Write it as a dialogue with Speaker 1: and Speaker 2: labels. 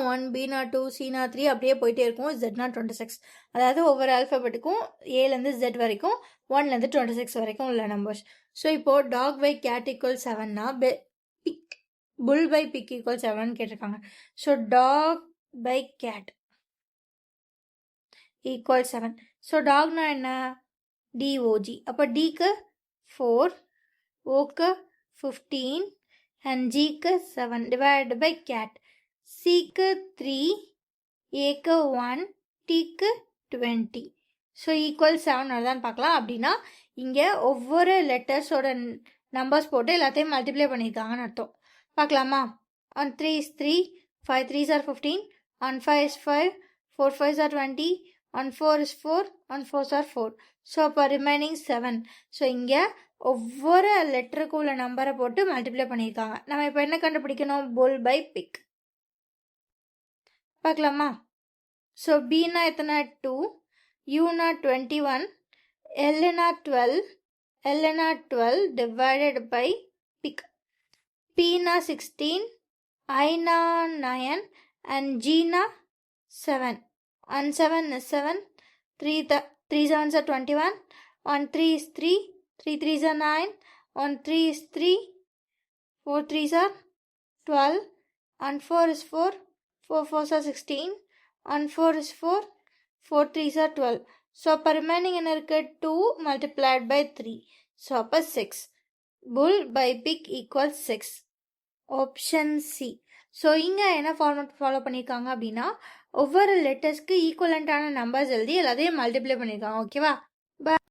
Speaker 1: 1, B0 2, C0 3 அப்படியே போயிட்டே இருக்கும். Z0 26. அதாவது ஒவ்வொரு ஆல்ஃபபெட்டுக்கும் ஏலேருந்து Z வரைக்கும் 1லேருந்து 26 வரைக்கும் உள்ள நம்பர்ஸ். ஸோ இப்போது டாக் பை கேட் ஈக்குவல் 7னா pig bull by pig equal 7 கேட்டிருக்காங்க. So dog by cat equal 7. So டாக்னா என்ன? டிஓஜி. அப்போ டிக்கு 4, ஓக்கு 15 and ஜிக்கு 7 divided by cat. சிக்கு 3, ஏக்கு 1, டிக்கு 20. ஸோ ஈக்குவல் 7 வருதான்னு பார்க்கலாம். அப்படின்னா இங்கே ஒவ்வொரு லெட்டர்ஸோட நம்பர்ஸ் போட்டு எல்லாத்தையும் மல்டிப்ளை பண்ணியிருக்காங்கன்னு அர்த்தம். பார்க்கலாமா? 1 3 is 3, 5 3s are 15, 1 5 is 5, 4 5s are 20, 1 4 is 4, 1 4s are 4. So அப்போ ரிமைனிங் 7. ஸோ இங்கே ஒவ்வொரு லெட்டருக்கு உள்ள நம்பரை போட்டு மல்டிப்ளை பண்ணியிருக்காங்க. நம்ம இப்போ என்ன கண்டுபிடிக்கணும்? புல் பை பிக். பார்க்கலாமா? ஸோ பின்னா எத்தனை? 2, யூனா 21, எல்னா 12, எல்னா 12 டிவைடட் பை பிக். பின்னா 16, ஐனா 9 அண்ட் ஜினா 7. 1 7 is 7, 3 7s are 21, 1 3 is 3, 3 3s are 9, 1 3 is 3, 4 3s are 12, 1 4 is 4, 4 4s are 16, 1 4 is 4, 4 3s are 12. So அப்போ ரிமைனிங் என்ன இருக்குது? 2 multiplied by 3. ஸோ அப்போ 6. Bull by pig equal 6. Option C. So இங்கே என்ன format follow பண்ணியிருக்காங்க அப்படின்னா ஒவ்வொரு லெட்டர்ஸ்க்கு ஈக்குவலண்ட்டான நம்பர்ஸ் எழுதி எல்லாத்தையும் மல்டிப்ளை பண்ணியிருக்காங்க. ஓகேவா?